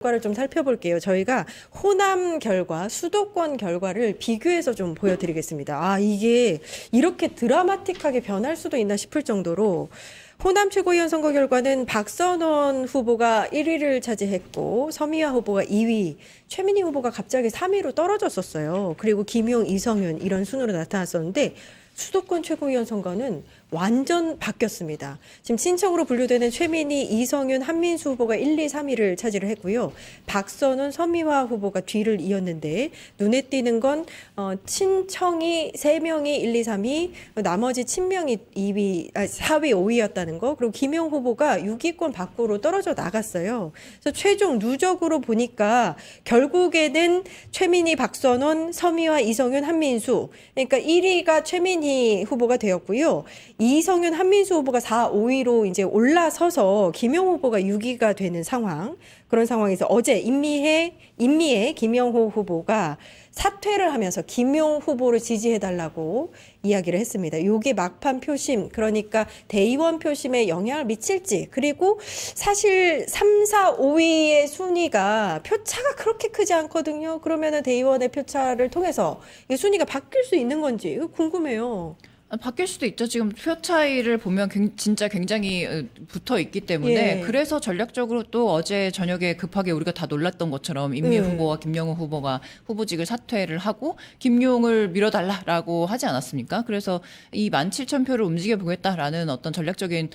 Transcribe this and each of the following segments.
결과를 좀 살펴볼게요. 저희가 호남 결과, 수도권 결과를 비교해서 좀 보여드리겠습니다. 아, 이게 이렇게 드라마틱하게 변할 수도 있나 싶을 정도로 호남 최고위원 선거 결과는 박선원 후보가 1위를 차지했고 서미화 후보가 2위, 최민희 후보가 갑자기 3위로 떨어졌었어요. 그리고 김용, 이성윤 이런 순으로 나타났었는데 수도권 최고위원 선거는 완전 바뀌었습니다. 지금 친척으로 분류되는 최민희, 이성윤, 한민수 후보가 1, 2, 3위를 차지를 했고요. 박선원, 서미화 후보가 뒤를 이었는데 눈에 띄는 건 친청이 3명이 1, 2, 3위, 나머지 친명이 4위, 5위였다는 거. 그리고 김용 후보가 6위권 밖으로 떨어져 나갔어요. 그래서 최종 누적으로 보니까 결국에는 최민희, 박선원, 서미화, 이성윤, 한민수. 그러니까 1위가 최민희 후보가 되었고요. 이성윤, 한민수 후보가 4, 5위로 이제 올라서서 김용 후보가 6위가 되는 상황. 그런 상황에서 어제 인미애 김영호 후보가 사퇴를 하면서 김용 후보를 지지해달라고 이야기를 했습니다. 이게 막판 표심, 그러니까 대의원 표심에 영향을 미칠지, 그리고 사실 3, 4, 5위의 순위가 표차가 그렇게 크지 않거든요. 그러면은 대의원의 표차를 통해서 이 순위가 바뀔 수 있는 건지 이거 궁금해요. 바뀔 수도 있죠. 지금 표 차이를 보면 진짜 굉장히 붙어 있기 때문에 예. 그래서 전략적으로 또 어제 저녁에 급하게 우리가 다 놀랐던 것처럼 임미애 후보와 김영호 후보가 후보직을 사퇴를 하고 김용을 밀어달라라고 하지 않았습니까? 그래서 이 17,000표를 움직여 보겠다라는 어떤 전략적인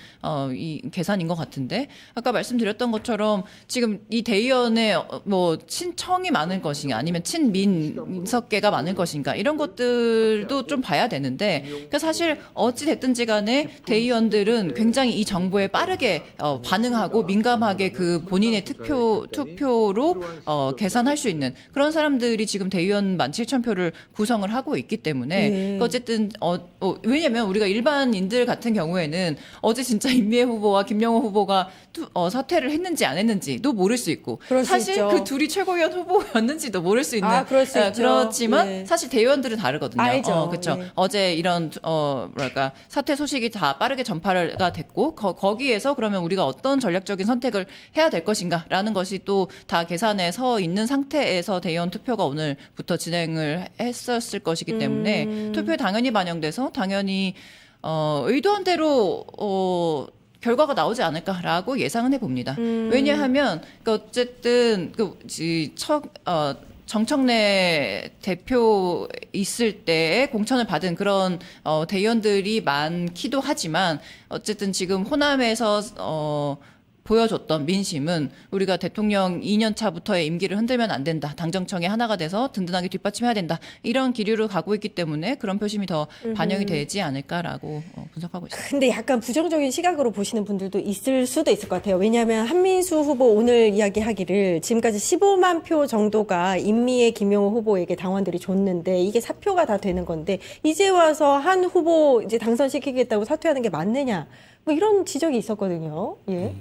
이 계산인 것 같은데 아까 말씀드렸던 것처럼 지금 이 대의원에 뭐 친청이 많은 것인가 아니면 친민석계가 많은 것인가 이런 것들도 좀 봐야 되는데 그러니까 사실 어찌 됐든지 간에 대의원들은 굉장히 이 정보에 빠르게 반응하고 민감하게 그 본인의 투표로 계산할 수 있는 그런 사람들이 지금 대의원 17,000표를 구성을 하고 있기 때문에 어쨌든 왜냐면 우리가 일반인들 같은 경우에는 어제 진짜 임미애 후보와 김영호 후보가 사퇴를 했는지 안 했는지도 모를 수 있고 사실 그 둘이 최고위원 후보였는지도 모를 수 있는 그럴 수 있죠. 그렇지만 예. 사실 대의원들은 다르거든요. 알죠. 그렇죠. 예. 어제 이런 뭐랄까 사퇴 소식이 다 빠르게 전파가 됐고 거기에서 그러면 우리가 어떤 전략적인 선택을 해야 될 것인가라는 것이 또 다 계산에 서 있는 상태에서 대의원 투표가 오늘부터 진행을 했었을 것이기 때문에 투표에 당연히 반영돼서 당연히 의도한 대로 결과가 나오지 않을까라고 예상은 해봅니다. 왜냐하면 어쨌든 정청래 대표 있을 때에 공천을 받은 그런 대의원들이 많기도 하지만 어쨌든 지금 호남에서 보여줬던 민심은 우리가 대통령 2년 차부터의 임기를 흔들면 안 된다. 당정청이 하나가 돼서 든든하게 뒷받침해야 된다. 이런 기류를 가고 있기 때문에 그런 표심이 더 반영이 되지 않을까라고 분석하고 있습니다. 근데 약간 부정적인 시각으로 보시는 분들도 있을 수도 있을 것 같아요. 왜냐하면 한민수 후보 오늘 이야기하기를 지금까지 15만 표 정도가 임미애 김용호 후보에게 당원들이 줬는데 이게 사표가 다 되는 건데 이제 와서 한 후보 이제 당선시키겠다고 사퇴하는 게 맞느냐 뭐 이런 지적이 있었거든요. 예.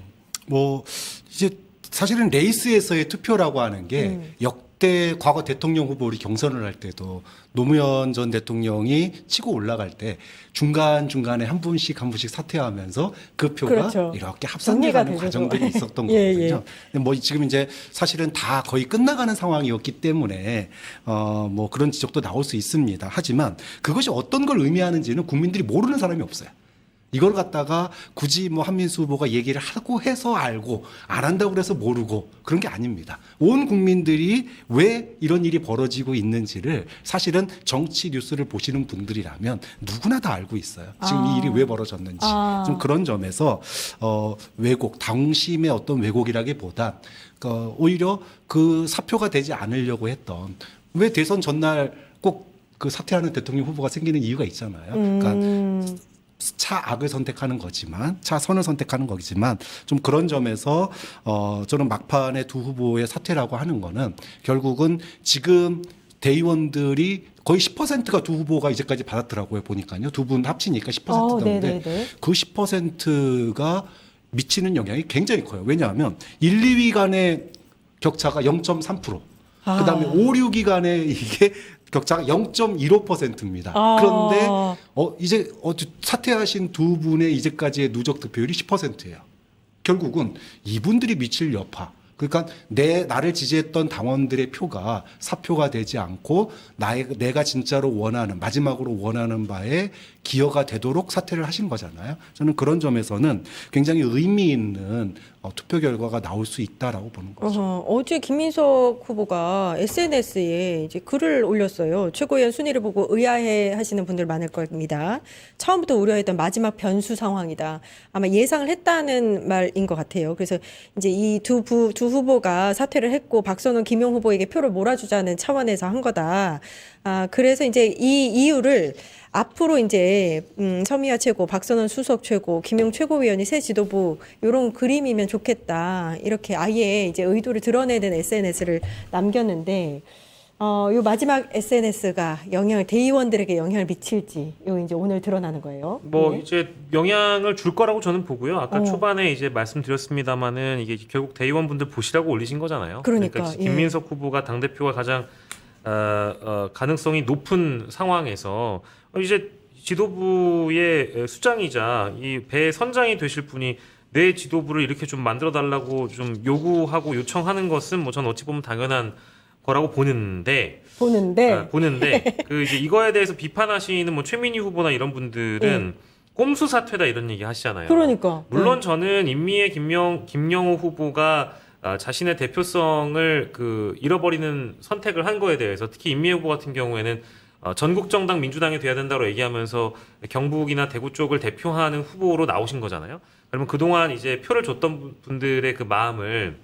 뭐 이제 사실은 레이스에서의 투표라고 하는 게 역대 과거 대통령 후보 우리 경선을 할 때도 노무현 전 대통령이 치고 올라갈 때 중간중간에 한 분씩 사퇴하면서 그 표가 그렇죠. 이렇게 합산돼가는 과정들이 있었던 거거든요. 근데 뭐 지금 이제 사실은 다 거의 끝나가는 상황이었기 때문에 뭐 그런 지적도 나올 수 있습니다. 하지만 그것이 어떤 걸 의미하는지는 국민들이 모르는 사람이 없어요. 이걸 갖다가 굳이 뭐 한민수 후보가 얘기를 하고 해서 알고 안 한다고 그래서 모르고 그런 게 아닙니다. 온 국민들이 왜 이런 일이 벌어지고 있는지를 사실은 정치 뉴스를 보시는 분들이라면 누구나 다 알고 있어요. 지금 이 일이 왜 벌어졌는지. 좀 그런 점에서 왜곡, 당심의 어떤 왜곡이라기보다 오히려 그 사표가 되지 않으려고 했던 왜 대선 전날 꼭 그 사퇴하는 대통령 후보가 생기는 이유가 있잖아요. 그러니까 차악을 선택하는 거지만 차선을 선택하는 거지만 좀 그런 점에서 저는 막판에 두 후보의 사퇴라고 하는 거는 결국은 지금 대의원들이 거의 10%가 두 후보가 이제까지 받았더라고요. 보니까요. 두 분 합치니까 10%인데 그 10%가 미치는 영향이 굉장히 커요. 왜냐하면 1, 2위 간의 격차가 0.3%. 그다음에 5, 6위 간의 이게 격차가 0.15%입니다. 그런데 이제 사퇴하신 두 분의 이제까지의 누적 득표율이 10%예요. 결국은 이분들이 미칠 여파 그러니까 나를 지지했던 당원들의 표가 사표가 되지 않고 내가 진짜로 원하는 마지막으로 원하는 바에 기여가 되도록 사퇴를 하신 거잖아요. 저는 그런 점에서는 굉장히 의미 있는 투표 결과가 나올 수 있다라고 보는 거죠. 어제 김민석 후보가 SNS에 이제 글을 올렸어요. 최고위원 순위를 보고 의아해 하시는 분들 많을 겁니다. 처음부터 우려했던 마지막 변수 상황이다. 아마 예상을 했다는 말인 것 같아요. 그래서 이제 이 두 후보가 사퇴를 했고 박선원, 김용 후보에게 표를 몰아주자는 차원에서 한 거다. 그래서 이제 이 이유를 앞으로 이제 서미화 최고, 박선원 수석 최고, 김용 최고위원이 새 지도부 이런 그림이면 좋겠다. 이렇게 아예 이제 의도를 드러내는 SNS를 남겼는데 요 마지막 SNS가 대의원들에게 영향을 미칠지 요 이제 오늘 드러나는 거예요. 네. 이제 영향을 줄 거라고 저는 보고요. 아까 초반에 이제 말씀드렸습니다마는 이게 결국 대의원분들 보시라고 올리신 거잖아요. 그러니까 김민석 후보가 당 대표가 가장 가능성이 높은 상황에서 이제 지도부의 수장이자 이 배 선장이 되실 분이 내 지도부를 이렇게 좀 만들어 달라고 좀 요구하고 요청하는 것은 뭐 전 어찌 보면 당연한 거라고 보는데 그 이제 이거에 대해서 비판하시는 뭐 최민희 후보나 이런 분들은 꼼수 사퇴다 이런 얘기 하시잖아요. 그러니까 물론 저는 인미의 김영호 후보가 자신의 대표성을 잃어버리는 선택을 한 거에 대해서 특히 인미 후보 같은 경우에는 전국 정당 민주당이 돼야 된다고 얘기하면서 경북이나 대구 쪽을 대표하는 후보로 나오신 거잖아요. 그러면 그동안 이제 표를 줬던 분들의 그 마음을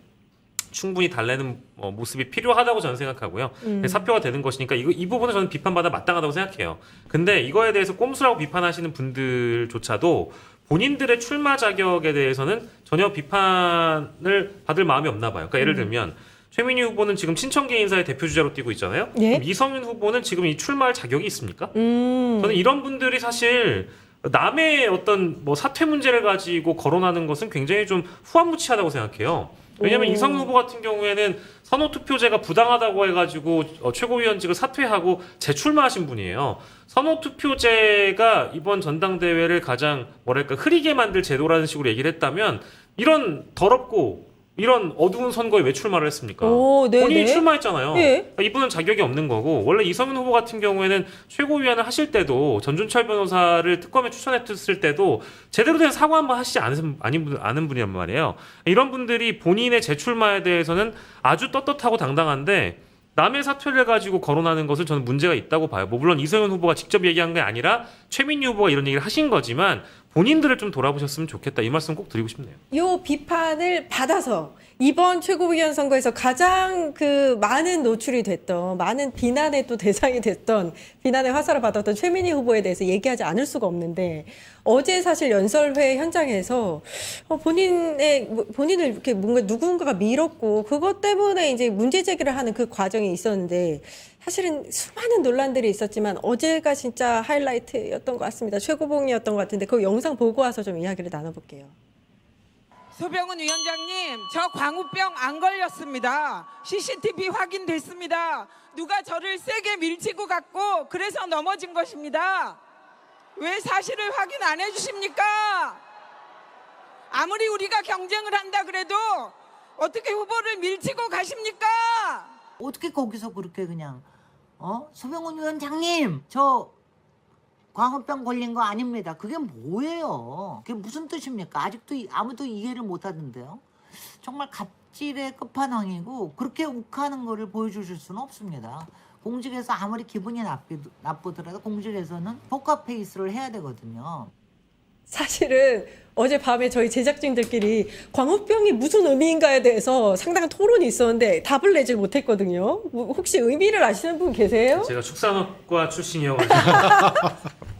충분히 달래는 모습이 필요하다고 저는 생각하고요. 사표가 되는 것이니까 이 부분은 저는 비판받아 마땅하다고 생각해요. 근데 이거에 대해서 꼼수라고 비판하시는 분들조차도 본인들의 출마 자격에 대해서는 전혀 비판을 받을 마음이 없나 봐요. 그러니까 예를 들면 최민희 후보는 지금 친청계 인사의 대표 주자로 뛰고 있잖아요. 예? 그럼 이성윤 후보는 지금 이 출마할 자격이 있습니까? 저는 이런 분들이 사실 남의 어떤 뭐 사퇴 문제를 가지고 거론하는 것은 굉장히 좀 후한무치하다고 생각해요. 왜냐하면 이성윤 후보 같은 경우에는 선호투표제가 부당하다고 해가지고 최고위원직을 사퇴하고 재출마하신 분이에요. 선호투표제가 이번 전당대회를 가장 흐리게 만들 제도라는 식으로 얘기를 했다면 이런 더럽고 이런 어두운 선거에 왜 출마를 했습니까? 본인이 출마했잖아요. 네. 이분은 자격이 없는 거고 원래 이성윤 후보 같은 경우에는 최고위원을 하실 때도 전준철 변호사를 특검에 추천했을 때도 제대로 된 사과 한번 하시지 않은 분이란 말이에요. 이런 분들이 본인의 재출마에 대해서는 아주 떳떳하고 당당한데 남의 사퇴를 가지고 거론하는 것을 저는 문제가 있다고 봐요. 물론 이성윤 후보가 직접 얘기한 게 아니라 최민희 후보가 이런 얘기를 하신 거지만 본인들을 좀 돌아보셨으면 좋겠다. 이 말씀 꼭 드리고 싶네요. 요 비판을 받아서 이번 최고위원 선거에서 가장 많은 노출이 됐던, 많은 비난의 또 대상이 됐던, 비난의 화살을 받았던 최민희 후보에 대해서 얘기하지 않을 수가 없는데 어제 사실 연설회 현장에서 본인을 이렇게 뭔가 누군가가 밀었고 그것 때문에 이제 문제 제기를 하는 그 과정이 있었는데 사실은 수많은 논란들이 있었지만 어제가 진짜 하이라이트였던 것 같습니다. 최고봉이었던 것 같은데 그 영상 보고 와서 좀 이야기를 나눠볼게요. 소병훈 위원장님, 저 광우병 안 걸렸습니다. CCTV 확인됐습니다. 누가 저를 세게 밀치고 갔고 그래서 넘어진 것입니다. 왜 사실을 확인 안 해주십니까? 아무리 우리가 경쟁을 한다 그래도 어떻게 후보를 밀치고 가십니까? 어떻게 거기서 그렇게 그냥 소병훈 위원장님 저 광우병 걸린 거 아닙니다. 그게 뭐예요? 그게 무슨 뜻입니까? 아직도 아무도 이해를 못 하던데요. 정말 갑질의 끝판왕이고 그렇게 욱하는 거를 보여주실 수는 없습니다. 공직에서 아무리 기분이 나쁘더라도 공직에서는 포커페이스를 해야 되거든요. 사실은 어젯밤에 저희 제작진들끼리 광우병이 무슨 의미인가에 대해서 상당한 토론이 있었는데 답을 내질 못했거든요. 혹시 의미를 아시는 분 계세요? 제가 축산업과 출신이어가지고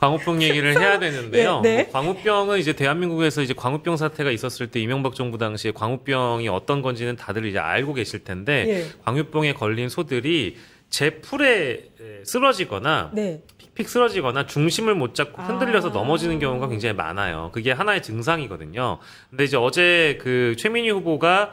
광우병 얘기를 해야 되는데요. 네. 광우병은 이제 대한민국에서 이제 광우병 사태가 있었을 때 이명박 정부 당시에 광우병이 어떤 건지는 다들 이제 알고 계실 텐데 예. 광우병에 걸린 소들이 제 풀에 쓰러지거나 네. 픽픽 쓰러지거나 중심을 못 잡고 흔들려서 넘어지는 경우가 굉장히 많아요. 그게 하나의 증상이거든요. 근데 이제 어제 그 최민희 후보가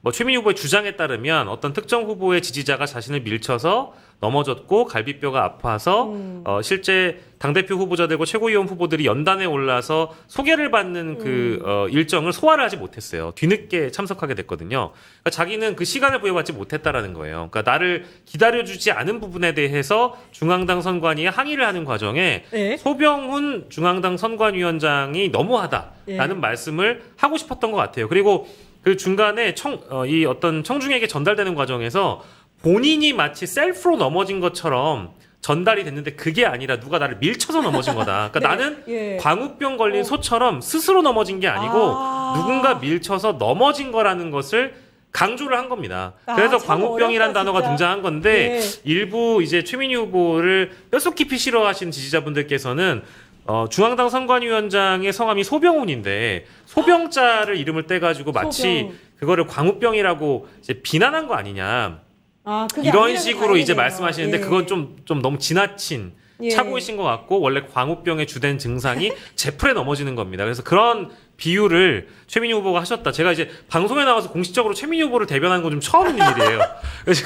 뭐 최민희 후보의 주장에 따르면 어떤 특정 후보의 지지자가 자신을 밀쳐서 넘어졌고 갈비뼈가 아파서 실제 당대표 후보자들과 최고위원 후보들이 연단에 올라서 소개를 받는 그 일정을 소화를 하지 못했어요. 뒤늦게 참석하게 됐거든요. 그러니까 자기는 그 시간을 부여받지 못했다라는 거예요. 그러니까 나를 기다려주지 않은 부분에 대해서 중앙당 선관위에 항의를 하는 과정에 네. 소병훈 중앙당 선관위원장이 너무하다라는 말씀을 하고 싶었던 것 같아요. 그리고 그 중간에 이 어떤 청중에게 전달되는 과정에서 본인이 마치 셀프로 넘어진 것처럼 전달이 됐는데 그게 아니라 누가 나를 밀쳐서 넘어진 거다. 그러니까 네. 나는 예. 광우병 걸린 소처럼 스스로 넘어진 게 아니고 누군가 밀쳐서 넘어진 거라는 것을 강조를 한 겁니다. 아, 그래서 참 광우병이라는 어렵다, 단어가 진짜. 등장한 건데 네. 일부 이제 최민희 후보를 뼛속 깊이 싫어하신 지지자분들께서는 중앙당 선관위원장의 성함이 소병훈인데 소병자를 이름을 떼가지고 마치 소병. 그거를 광우병이라고 이제 비난한 거 아니냐. 아, 그게 이런 아니라서 식으로 이제 다행이네요. 말씀하시는데 예. 그건 좀 너무 지나친 예. 착오이신 것 같고 원래 광우병의 주된 증상이 제풀에 넘어지는 겁니다. 그래서 그런 비유를 최민희 후보가 하셨다. 제가 이제 방송에 나와서 공식적으로 최민희 후보를 대변하는 건 좀 처음 있는 일이에요. 그래서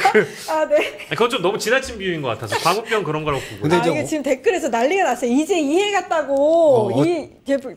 아, 네. 그건 좀 너무 지나친 비유인 것 같아서 광우병 그런 거라고 보고. 근데 아, 이제 이게 지금 댓글에서 난리가 났어요. 이제 이해 갔다고. 어,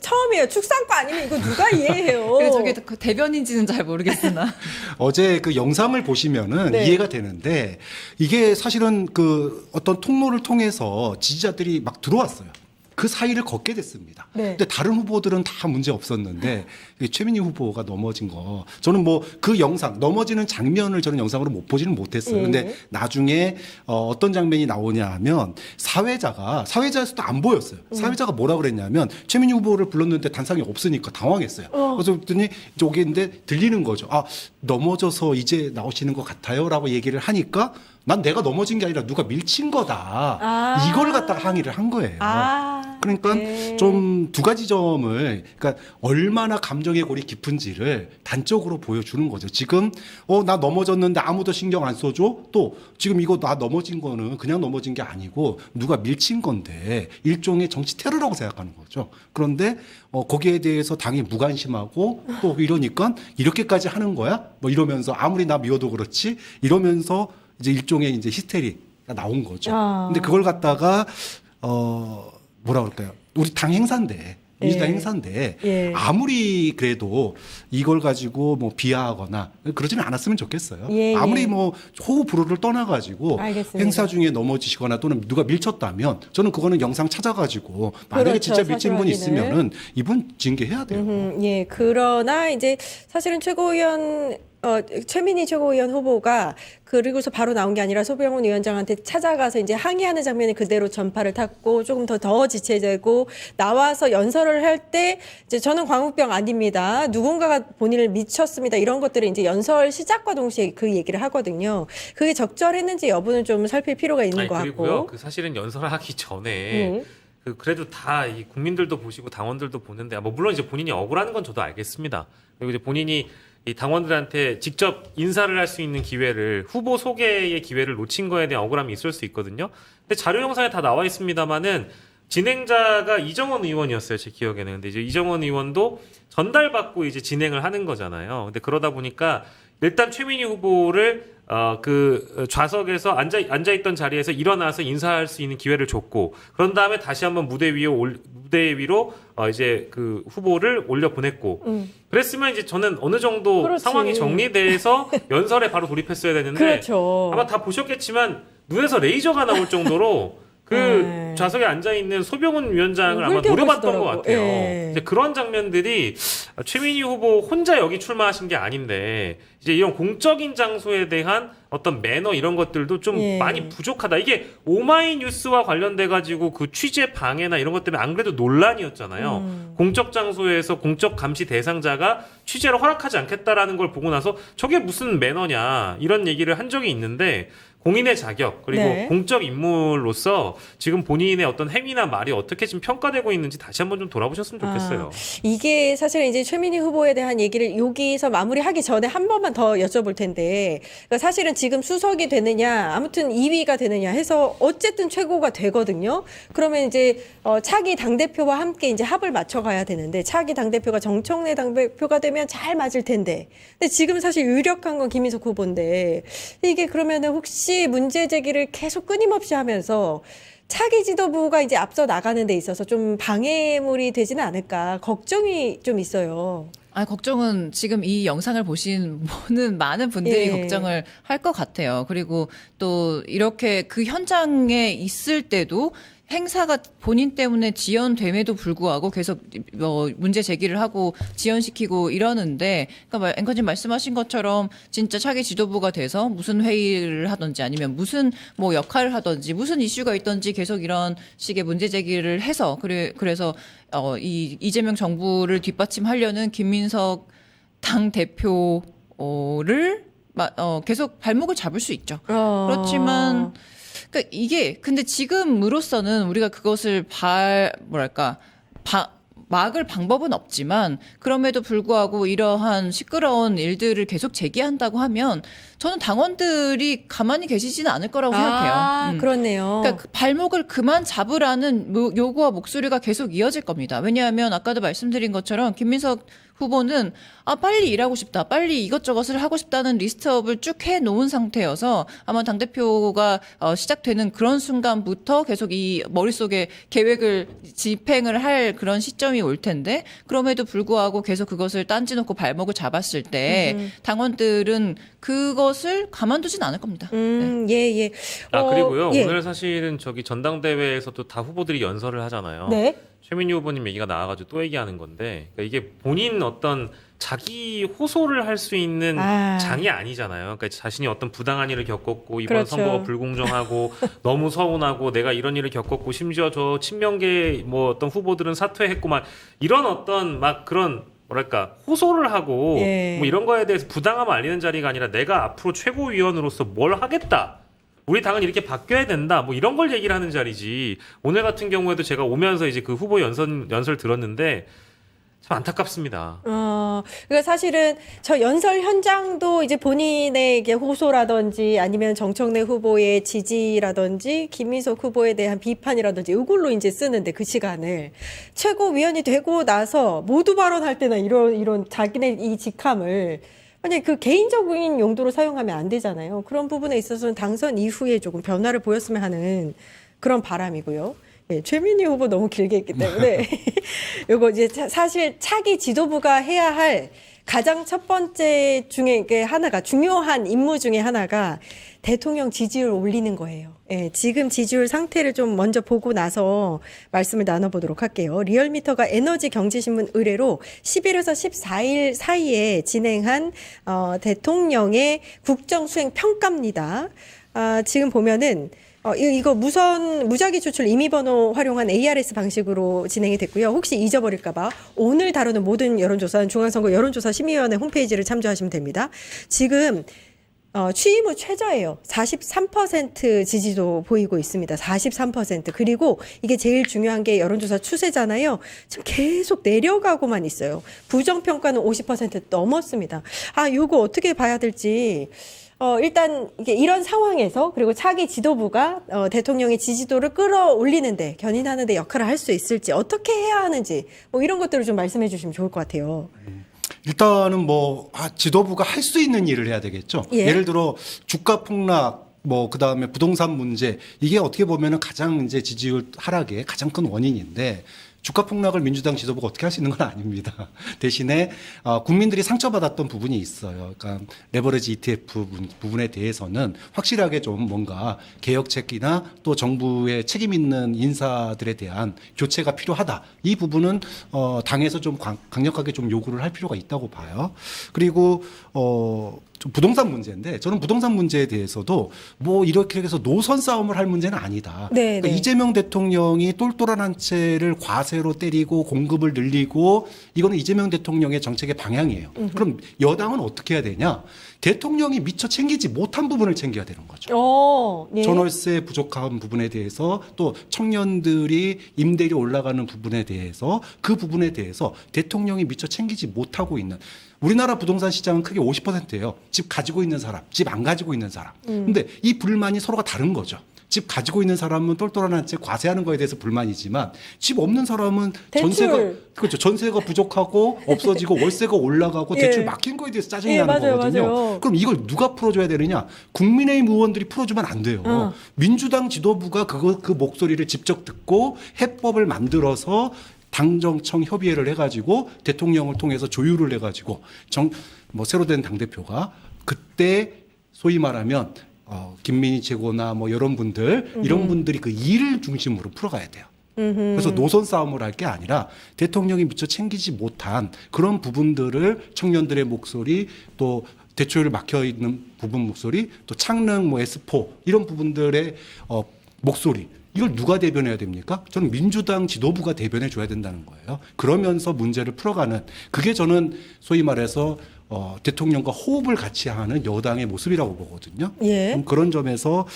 처음이에요. 축산과 아니면 이거 누가 이해해요? 그래 저게 그 대변인지는 잘 모르겠으나 어제 그 영상을 보시면은 네. 이해가 되는데 이게 사실은 그 어떤 통로를 통해서 지지자들이 막 들어왔어요. 그 사이를 걷게 됐습니다. 네. 근데 다른 후보들은 다 문제 없었는데 최민희 후보가 넘어진 거 저는 뭐 그 영상 넘어지는 장면을 저는 영상으로 못 보지는 못했어요. 예. 근데 나중에 어떤 장면이 나오냐 하면 사회자에서도 안 보였어요. 사회자가 뭐라 그랬냐면 최민희 후보를 불렀는데 단상이 없으니까 당황했어요. 그래서 그랬더니 저기인데 들리는 거죠. 아, 넘어져서 이제 나오시는 것 같아요라고 얘기를 하니까 난 내가 넘어진 게 아니라 누가 밀친 거다. 아. 이걸 갖다가 항의를 한 거예요. 아. 그러니까 네. 좀 두 가지 점을 그러니까 얼마나 감정의 골이 깊은지를 단적으로 보여주는 거죠. 지금 나 넘어졌는데 아무도 신경 안 써줘. 또 지금 이거 나 넘어진 거는 그냥 넘어진 게 아니고 누가 밀친 건데 일종의 정치 테러라고 생각하는 거죠. 그런데 거기에 대해서 당이 무관심하고 또 이러니까 이렇게까지 하는 거야? 뭐 이러면서 아무리 나 미워도 그렇지 이러면서 이제 일종의 이제 히스테리가 나온 거죠. 아. 근데 그걸 갖다가 뭐라 그럴까요? 우리 당 행사인데, 민주당 예. 행사인데, 예. 아무리 그래도 이걸 가지고 뭐 비하하거나 그러지는 않았으면 좋겠어요. 예, 아무리 예. 뭐 호우 불호를 떠나가지고 알겠습니다. 행사 중에 넘어지시거나 또는 누가 밀쳤다면 저는 그거는 영상 찾아가지고 만약에 그렇죠. 진짜 밀친 분 사실 확인을. 있으면은 이분 징계해야 돼요. 예, 그러나 이제 사실은 최민희 최고위원 후보가 그리고서 바로 나온 게 아니라 소병훈 위원장한테 찾아가서 이제 항의하는 장면이 그대로 전파를 탔고 조금 더 지체되고 나와서 연설을 할 때 이제 저는 광우병 아닙니다. 누군가가 본인을 미쳤습니다. 이런 것들을 이제 연설 시작과 동시에 그 얘기를 하거든요. 그게 적절했는지 여부는 좀 살필 필요가 있는 것 그리고요. 같고. 그 사실은 연설하기 전에 그래도 다 이 국민들도 보시고 당원들도 보는데 뭐 물론 이제 본인이 억울한 건 저도 알겠습니다. 그리고 이제 본인이 이 당원들한테 직접 인사를 할 수 있는 기회를 후보 소개의 기회를 놓친 거에 대한 억울함이 있을 수 있거든요. 근데 자료 영상에 다 나와 있습니다만은 진행자가 이정원 의원이었어요, 제 기억에는. 근데 이제 이정원 의원도 전달받고 이제 진행을 하는 거잖아요. 근데 그러다 보니까 일단 최민희 후보를 그 좌석에서 앉아 있던 자리에서 일어나서 인사할 수 있는 기회를 줬고 그런 다음에 다시 한번 무대 위로 이제 그 후보를 올려 보냈고 그랬으면 이제 저는 어느 정도 그렇지. 상황이 정리돼서 연설에 바로 돌입했어야 되는데 그렇죠. 아마 다 보셨겠지만 눈에서 레이저가 나올 정도로 그 네. 좌석에 앉아 있는 소병훈 위원장을 아마 훌륭하시더라고. 노려봤던 것 같아요. 예. 이제 그런 장면들이 최민희 후보 혼자 여기 출마하신 게 아닌데 이제 이런 공적인 장소에 대한 어떤 매너 이런 것들도 좀 예. 많이 부족하다. 이게 오마이뉴스와 관련돼 가지고 그 취재 방해나 이런 것 때문에 안 그래도 논란이었잖아요. 공적 장소에서 공적 감시 대상자가 취재를 허락하지 않겠다라는 걸 보고 나서 저게 무슨 매너냐 이런 얘기를 한 적이 있는데 공인의 자격 그리고 네. 공적 인물로서 지금 본인의 어떤 행위나 말이 어떻게 지금 평가되고 있는지 다시 한번 좀 돌아보셨으면 좋겠어요. 이게 사실은 이제 최민희 후보에 대한 얘기를 여기서 마무리하기 전에 한 번만 더 여쭤볼 텐데, 그러니까 사실은 지금 수석이 되느냐, 아무튼 2위가 되느냐 해서 어쨌든 최고가 되거든요. 그러면 이제 차기 당대표와 함께 이제 합을 맞춰가야 되는데, 차기 당대표가 정청래 당대표가 되면 잘 맞을 텐데, 근데 지금 사실 유력한 건 김인석 후보인데, 이게 그러면은 혹시 문제 제기를 계속 끊임없이 하면서 차기 지도부가 이제 앞서 나가는 데 있어서 좀 방해물이 되지는 않을까 걱정이 좀 있어요. 아, 걱정은 지금 이 영상을 보신 많은 분들이 예. 걱정을 할 것 같아요. 그리고 또 이렇게 그 현장에 있을 때도 행사가 본인 때문에 지연됨에도 불구하고 계속 문제 제기를 하고 지연시키고 이러는데, 그러니까 앵커님 말씀하신 것처럼 진짜 차기 지도부가 돼서 무슨 회의를 하든지 아니면 무슨 뭐 역할을 하든지 무슨 이슈가 있든지 계속 이런 식의 문제 제기를 해서 그래서 이 이재명 정부를 뒷받침하려는 김민석 당 대표를 계속 발목을 잡을 수 있죠. 그렇지만 그러니까 이게 근데 지금으로서는 우리가 그것을 막을 방법은 없지만, 그럼에도 불구하고 이러한 시끄러운 일들을 계속 제기한다고 하면 저는 당원들이 가만히 계시지는 않을 거라고 생각해요. 그렇네요. 그러니까 그 발목을 그만 잡으라는 요구와 목소리가 계속 이어질 겁니다. 왜냐하면 아까도 말씀드린 것처럼 김민석 후보는 빨리 일하고 싶다, 빨리 이것저것을 하고 싶다는 리스트업을 쭉 해놓은 상태여서 아마 당대표가 시작되는 그런 순간부터 계속 이 머릿속에 계획을 집행을 할 그런 시점이 올 텐데, 그럼에도 불구하고 계속 그것을 딴지 놓고 발목을 잡았을 때 당원들은 그것을 가만두진 않을 겁니다. 예. 그리고요. 예. 오늘 사실은 저기 전당대회에서도 다 후보들이 연설을 하잖아요. 네. 최민희 후보님 얘기가 나와가지고 또 얘기하는 건데, 그러니까 이게 본인 어떤 자기 호소를 할 수 있는 장이 아니잖아요. 그러니까 자신이 어떤 부당한 일을 겪었고 이번 그렇죠. 선거가 불공정하고 너무 서운하고 내가 이런 일을 겪었고 심지어 저 친명계 뭐 어떤 후보들은 사퇴했고 막 이런 어떤 막 그런 뭐랄까 호소를 하고 예. 뭐 이런 거에 대해서 부당함을 알리는 자리가 아니라 내가 앞으로 최고위원으로서 뭘 하겠다. 우리 당은 이렇게 바뀌어야 된다. 뭐 이런 걸 얘기를 하는 자리지. 오늘 같은 경우에도 제가 오면서 이제 그 후보 연설 들었는데 참 안타깝습니다. 그러니까 사실은 저 연설 현장도 이제 본인의 이게 호소라든지 아니면 정청래 후보의 지지라든지 김민석 후보에 대한 비판이라든지 이걸로 이제 쓰는데, 그 시간을 최고위원이 되고 나서 모두 발언할 때나 이런 자기네 이 직함을 만약에 그 개인적인 용도로 사용하면 안 되잖아요. 그런 부분에 있어서는 당선 이후에 조금 변화를 보였으면 하는 그런 바람이고요. 예, 최민희 후보 너무 길게 했기 때문에 요거 이제 사실 차기 지도부가 해야 할 가장 첫 번째 중에 하나가, 중요한 임무 중에 하나가 대통령 지지율 올리는 거예요. 예, 지금 지지율 상태를 좀 먼저 보고 나서 말씀을 나눠보도록 할게요. 리얼미터가 에너지경제신문 의뢰로 11에서 14일 사이에 진행한 대통령의 국정수행 평가입니다. 지금 보면은 이거 무작위 추출 임의번호 활용한 ARS 방식으로 진행이 됐고요. 혹시 잊어버릴까봐 오늘 다루는 모든 여론조사는 중앙선거 여론조사 심의위원회 홈페이지를 참조하시면 됩니다. 지금 취임 후 최저예요. 43% 지지도 보이고 있습니다. 43%. 그리고 이게 제일 중요한 게 여론조사 추세잖아요. 지금 계속 내려가고만 있어요. 부정평가는 50% 넘었습니다. 요거 어떻게 봐야 될지. 일단 이게 이런 상황에서, 그리고 차기 지도부가 대통령의 지지도를 끌어올리는데, 견인하는데 역할을 할 수 있을지, 어떻게 해야 하는지, 뭐 이런 것들을 좀 말씀해 주시면 좋을 것 같아요. 일단은 지도부가 할 수 있는 일을 해야 되겠죠. 예. 예를 들어 주가 폭락, 그다음에 부동산 문제, 이게 어떻게 보면은 가장 이제 지지율 하락의 가장 큰 원인인데, 주가 폭락을 민주당 지도부가 어떻게 할 수 있는 건 아닙니다. 대신에 국민들이 상처받았던 부분이 있어요. 그러니까 레버리지 ETF 부분에 대해서는 확실하게 좀 뭔가 개혁책이나 또 정부의 책임 있는 인사들에 대한 교체가 필요하다. 이 부분은 당에서 좀 강력하게 좀 요구를 할 필요가 있다고 봐요. 그리고 좀 부동산 문제인데 저는 부동산 문제에 대해서도 뭐 이렇게 해서 노선 싸움을 할 문제는 아니다. 네, 그러니까 네. 이재명 대통령이 똘똘한 한 채를 과세로 때리고 공급을 늘리고 이거는 이재명 대통령의 정책의 방향이에요. 그럼 여당은 어떻게 해야 되냐? 대통령이 미처 챙기지 못한 부분을 챙겨야 되는 거죠. 예. 전월세 부족한 부분에 대해서 또 청년들이 임대료 올라가는 부분에 대해서 그 부분에 대해서 대통령이 미처 챙기지 못하고 있는 우리나라 부동산 시장은 크게 50%예요. 집 가지고 있는 사람, 집 안 가지고 있는 사람. 근데 이 불만이 서로가 다른 거죠. 집 가지고 있는 사람은 똘똘한 한 채 과세하는 거에 대해서 불만이지만 집 없는 사람은 전세가 부족하고 없어지고 월세가 올라가고 예. 대출 막힌 거에 대해서 짜증이 예, 나는 맞아요, 거거든요. 맞아요. 그럼 이걸 누가 풀어줘야 되느냐? 국민의힘 의원들이 풀어주면 안 돼요. 민주당 지도부가 그 목소리를 직접 듣고 해법을 만들어서 당정청 협의회를 해가지고 대통령을 통해서 조율을 해가지고 새로 된 당대표가 그때 소위 말하면 김민희 최고나 뭐 이런 분들이 그 일을 중심으로 풀어가야 돼요. 그래서 노선 싸움을 할 게 아니라 대통령이 미처 챙기지 못한 그런 부분들을 청년들의 목소리 또 대출을 막혀 있는 부분 목소리 또 창릉 뭐 S4 이런 부분들의 목소리 이걸 누가 대변해야 됩니까? 저는 민주당 지도부가 대변해 줘야 된다는 거예요. 그러면서 문제를 풀어가는 그게 저는 소위 말해서 대통령과 호흡을 같이 하는 여당의 모습이라고 보거든요. 예. 그런 점에서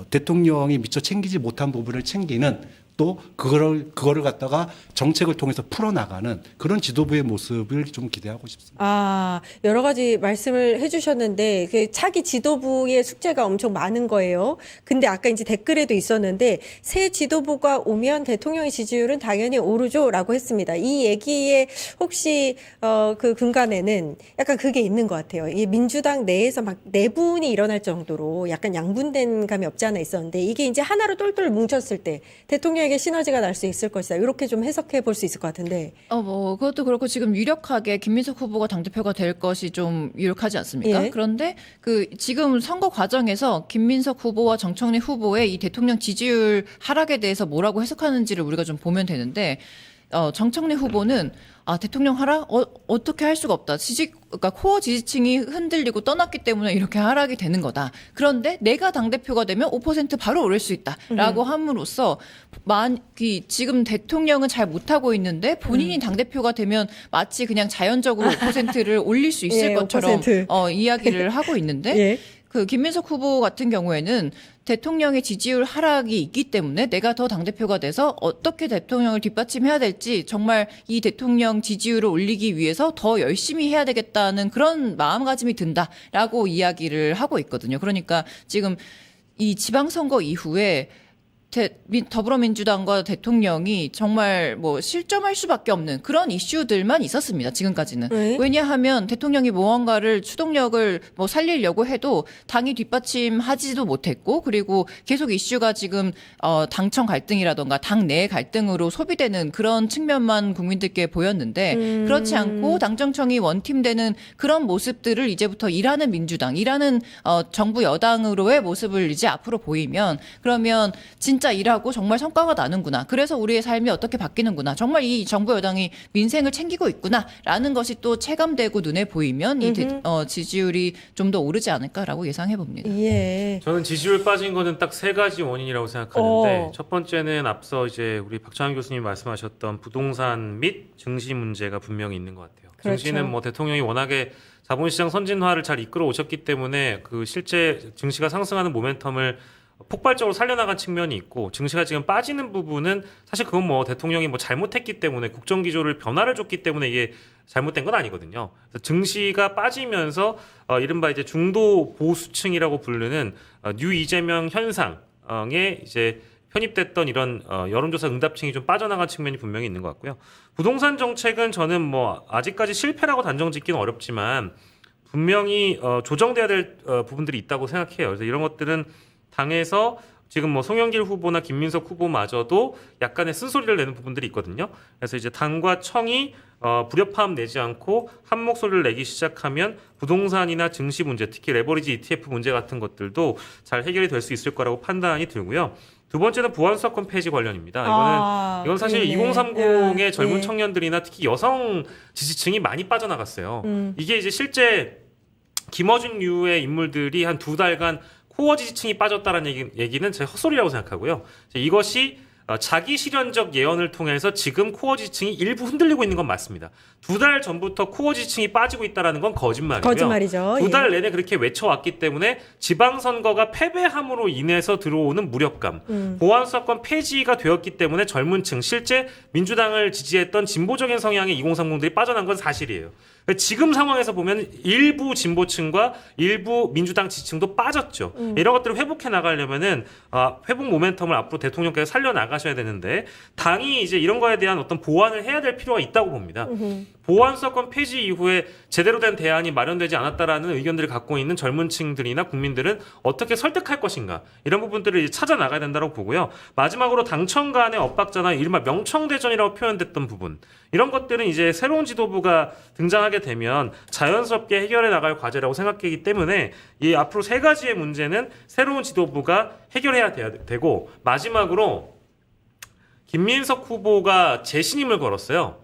대통령이 미처 챙기지 못한 부분을 챙기는 또 그거를 갖다가 정책을 통해서 풀어나가는 그런 지도부의 모습을 좀 기대하고 싶습니다. 여러 가지 말씀을 해주셨는데 그 차기 지도부의 숙제가 엄청 많은 거예요. 근데 아까 이제 댓글에도 있었는데 새 지도부가 오면 대통령의 지지율은 당연히 오르죠라고 했습니다. 이 얘기에 혹시 그 근간에는 약간 그게 있는 것 같아요. 이 민주당 내에서 막 내분이 일어날 정도로 약간 양분된 감이 없지 않아 있었는데 이게 이제 하나로 똘똘 뭉쳤을 때 대통령에게 시너지가 날 수 있을 것이다. 이렇게 좀 해석해 볼 수 있을 것 같은데. 그것도 그렇고 지금 유력하게 김민석 후보가 당대표가 될 것이 좀 유력하지 않습니까? 예. 그런데 지금 선거 과정에서 김민석 후보와 정청래 후보의 이 대통령 지지율 하락에 대해서 뭐라고 해석하는지를 우리가 좀 보면 되는데, 정청래 후보는 대통령 하락? 어떻게 할 수가 없다. 그러니까 코어 지지층이 흔들리고 떠났기 때문에 이렇게 하락이 되는 거다. 그런데 내가 당대표가 되면 5% 바로 오를 수 있다라고 함으로써 지금 대통령은 잘 못하고 있는데 본인이 당대표가 되면 마치 그냥 자연적으로 5%를 올릴 수 있을 예, 것처럼 5%. 이야기를 하고 있는데 예. 그 김민석 후보 같은 경우에는 대통령의 지지율 하락이 있기 때문에 내가 더 당대표가 돼서 어떻게 대통령을 뒷받침해야 될지 정말 이 대통령 지지율을 올리기 위해서 더 열심히 해야 되겠다는 그런 마음가짐이 든다라고 이야기를 하고 있거든요. 그러니까 지금 이 지방선거 이후에 더불어민주당과 대통령이 정말 실점할 수밖에 없는 그런 이슈들만 있었습니다. 지금까지는. 네. 왜냐하면 대통령이 무언가를 추동력을 살리려고 해도 당이 뒷받침하지도 못했고 그리고 계속 이슈가 지금 당청 갈등이라던가 당내 갈등으로 소비되는 그런 측면만 국민들께 보였는데 그렇지 않고 당정청이 원팀되는 그런 모습들을 이제부터 일하는 민주당, 일하는 정부 여당으로의 모습을 이제 앞으로 보이면 그러면 진짜 일하고 정말 성과가 나는구나. 그래서 우리의 삶이 어떻게 바뀌는구나. 정말 이 정부 여당이 민생을 챙기고 있구나라는 것이 또 체감되고 눈에 보이면 이 지지율이 좀 더 오르지 않을까라고 예상해 봅니다. 예. 저는 지지율 빠진 거는 딱 세 가지 원인이라고 생각하는데 첫 번째는 앞서 이제 우리 박찬환 교수님 말씀하셨던 부동산 및 증시 문제가 분명히 있는 것 같아요. 그렇죠. 증시는 대통령이 워낙에 자본시장 선진화를 잘 이끌어 오셨기 때문에 그 실제 증시가 상승하는 모멘텀을 폭발적으로 살려나간 측면이 있고 증시가 지금 빠지는 부분은 사실 그건 대통령이 잘못했기 때문에 국정기조를 변화를 줬기 때문에 이게 잘못된 건 아니거든요. 그래서 증시가 빠지면서 이른바 이제 중도 보수층이라고 부르는 뉴 이재명 현상에 이제 편입됐던 이런 여론조사 응답층이 좀 빠져나간 측면이 분명히 있는 것 같고요. 부동산 정책은 저는 아직까지 실패라고 단정짓기는 어렵지만 분명히 조정돼야 될 부분들이 있다고 생각해요. 그래서 이런 것들은 당에서 지금 송영길 후보나 김민석 후보마저도 약간의 쓴소리를 내는 부분들이 있거든요. 그래서 이제 당과 청이 불협화음 내지 않고 한 목소리를 내기 시작하면 부동산이나 증시 문제, 특히 레버리지 ETF 문제 같은 것들도 잘 해결이 될 수 있을 거라고 판단이 들고요. 두 번째는 보안수사권 폐지 관련입니다. 이건 사실 그러네. 2030의 젊은 네. 청년들이나 특히 여성 지지층이 많이 빠져나갔어요. 이게 이제 실제 김어준류의 인물들이 한 2달간 코어 지지층이 빠졌다는 얘기는 제 헛소리라고 생각하고요. 이것이 자기 실현적 예언을 통해서 지금 코어 지지층이 일부 흔들리고 있는 건 맞습니다. 2달 전부터 코어 지지층이 빠지고 있다는 건 거짓말이고요. 거짓말이죠. 2달 내내 그렇게 외쳐왔기 때문에 지방선거가 패배함으로 인해서 들어오는 무력감, 보안수사권 폐지가 되었기 때문에 젊은 층, 실제 민주당을 지지했던 진보적인 성향의 2030들이 빠져난 건 사실이에요. 지금 상황에서 보면 일부 진보층과 일부 민주당 지지층도 빠졌죠. 이런 것들을 회복해 나가려면은 회복 모멘텀을 앞으로 대통령께서 살려 나가셔야 되는데 당이 이제 이런 거에 대한 어떤 보완을 해야 될 필요가 있다고 봅니다. 보안수사권 폐지 이후에 제대로 된 대안이 마련되지 않았다라는 의견들을 갖고 있는 젊은 층들이나 국민들은 어떻게 설득할 것인가 이런 부분들을 이제 찾아 나가야 된다고 보고요. 마지막으로 당청 간의 엇박자나 이른바 명청대전이라고 표현됐던 부분 이런 것들은 이제 새로운 지도부가 등장하게 되면 자연스럽게 해결해 나갈 과제라고 생각하기 때문에 이 앞으로 3가지의 문제는 새로운 지도부가 해결해야 되고 마지막으로 김민석 후보가 재신임을 걸었어요.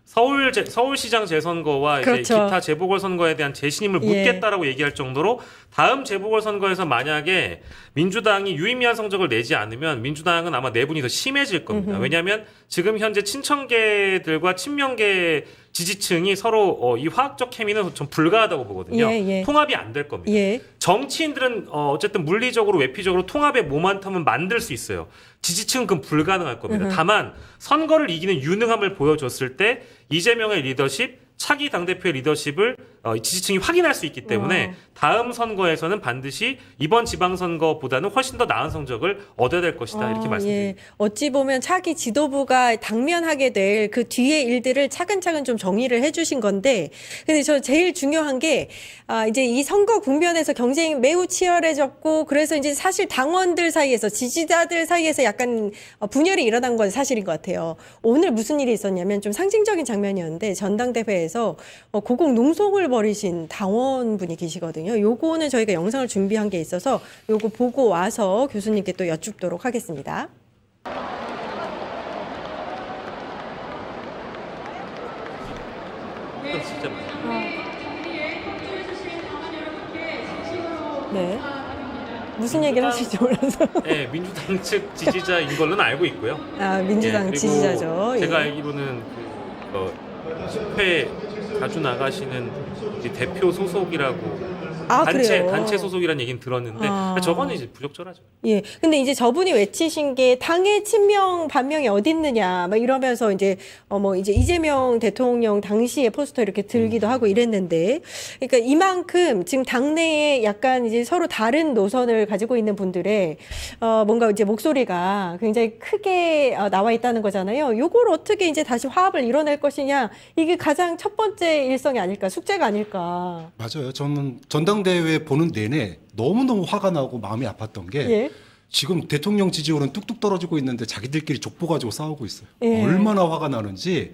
서울시장 재선거와 이제 그렇죠. 기타 재보궐선거에 대한 재신임을 묻겠다라고 얘기할 정도로 다음 재보궐선거에서 만약에 민주당이 유의미한 성적을 내지 않으면 민주당은 아마 내분이 더 심해질 겁니다. 왜냐하면 지금 현재 친청계들과 친명계 지지층이 서로 이 화학적 케미는 좀 불가하다고 보거든요. 통합이 안 될 겁니다. 정치인들은 어쨌든 물리적으로 외피적으로 통합의 모멘텀은 만들 수 있어요. 지지층은 그건 불가능할 겁니다. 다만 선거를 이기는 유능함을 보여줬을 때 이재명의 리더십, 차기 당대표의 리더십을 지지층이 확인할 수 있기 때문에 다음 선거에서는 반드시 이번 지방선거보다는 훨씬 더 나은 성적을 얻어야 될 것이다. 이렇게 말씀드립니다. 어찌 보면 차기 지도부가 당면하게 될 그 뒤의 일들을 차근차근 좀 정리를 해주신 건데, 근데 저 제일 중요한 게 이제 이 선거 국면에서 경쟁이 매우 치열해졌고, 그래서 이제 사실 당원들 사이에서 지지자들 사이에서 약간 분열이 일어난 건 사실인 것 같아요. 오늘 무슨 일이 있었냐면 좀 상징적인 장면이었는데 전당대회에서 고공 농성을 벌이신 당원분이 계시거든요. 요거는 저희가 영상을 준비한 게 있어서 요거 보고 와서 교수님께 또 여쭙도록 하겠습니다. 진짜 네. 무슨 얘기를 하실지 몰라서. 네, 민주당 측 지지자인 걸로는 알고 있고요. 민주당 그리고 지지자죠. 제가 알기로는 집회 자주 나가시는 대표 소속이라고 그래요? 단체 소속이라는 얘기는 들었는데 저거는 이제 부적절하죠. 근데 이제 저분이 외치신 게 당의 친명 반명이 어디 있느냐 막 이러면서 이제 이제 이재명 대통령 당시에 포스터 이렇게 들기도 하고 이랬는데, 그러니까 이만큼 지금 당내에 약간 이제 서로 다른 노선을 가지고 있는 분들의 뭔가 이제 목소리가 굉장히 크게 나와 있다는 거잖아요. 요걸 어떻게 이제 다시 화합을 이뤄낼 것이냐, 이게 가장 첫 번째 일성이 아닐까, 숙제가 아닐까. 맞아요. 저는 전당대회 보는 내내 너무너무 화가 나고 마음이 아팠던 게 지금 대통령 지지율은 뚝뚝 떨어지고 있는데 자기들끼리 족보 가지고 싸우고 있어요. 얼마나 화가 나는지.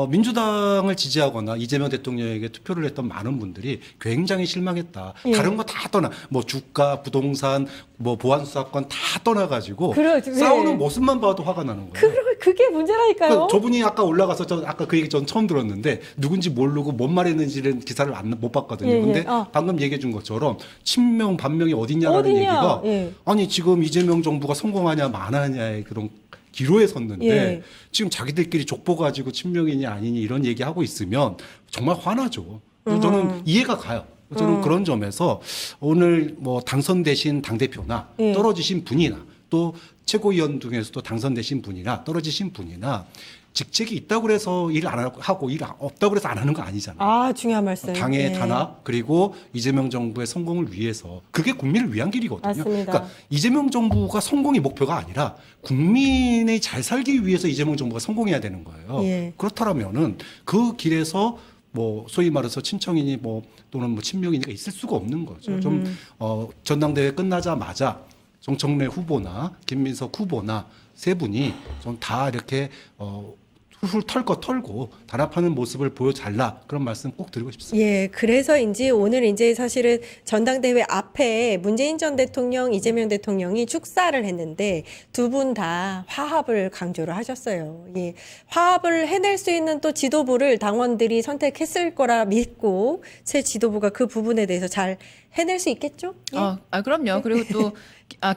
민주당을 지지하거나 이재명 대통령에게 투표를 했던 많은 분들이 굉장히 실망했다. 다른 거 다 떠나, 주가, 부동산, 보안수사권 다 떠나가지고 싸우는 모습만 봐도 화가 나는 거예요. 그게 문제라니까요. 저분이 아까 올라가서 아까 그 얘기 전 처음 들었는데 누군지 모르고 뭔 말했는지는 기사를 못 봤거든요. 근데 방금 얘기해 준 것처럼 친명 반명이 어딨냐라는 얘기가 아니 지금 이재명 정부가 성공하냐 마하냐의 그런 기로에 섰는데 지금 자기들끼리 족보 가지고 친명이니 아니니 이런 얘기하고 있으면 정말 화나죠. 저는 이해가 가요. 저는 그런 점에서 오늘 당선되신 당대표나 떨어지신 분이나 또 최고위원 중에서도 당선되신 분이나 떨어지신 분이나 직책이 있다고 해서 일 안 하고 일 없다고 해서 안 하는 거 아니잖아요. 중요한 말씀. 당의 단합 그리고 이재명 정부의 성공을 위해서 그게 국민을 위한 길이거든요. 맞습니다. 그러니까 이재명 정부가 성공이 목표가 아니라 국민이 잘 살기 위해서 이재명 정부가 성공해야 되는 거예요. 그렇다면은 그 길에서 소위 말해서 친청이니 또는 친명이니가 있을 수가 없는 거죠. 좀 전당대회 끝나자마자 정청래 후보나 김민석 후보나 세 분이 좀 다 이렇게 훌훌 털 거 털고 단합하는 모습을 보여달라 그런 말씀 꼭 드리고 싶습니다. 예, 그래서인지 오늘 이제 사실은 전당대회 앞에 문재인 전 대통령, 이재명 대통령이 축사를 했는데 두 분 다 화합을 강조를 하셨어요. 예, 화합을 해낼 수 있는 또 지도부를 당원들이 선택했을 거라 믿고 새 지도부가 그 부분에 대해서 잘 해낼 수 있겠죠? 예? 그럼요. 그리고 또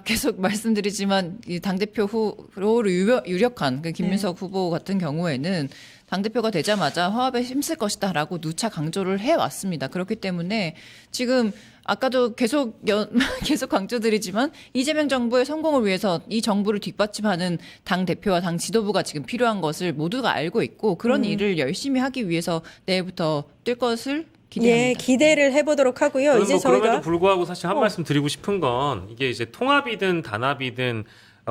계속 말씀드리지만 이 당대표 후보로 유력한 그 김민석 후보 같은 경우에는 당대표가 되자마자 화합에 힘쓸 것이다라고 누차 강조를 해왔습니다. 그렇기 때문에 지금 아까도 계속 강조드리지만 이재명 정부의 성공을 위해서 이 정부를 뒷받침하는 당대표와 당 지도부가 지금 필요한 것을 모두가 알고 있고 그런 일을 열심히 하기 위해서 내일부터 뛸 것을 기대합니다. 예, 기대를 해보도록 하고요. 저는 이제 뭐 저희가 그럼에도 불구하고 사실 한 말씀 드리고 싶은 건 이게 이제 통합이든 단합이든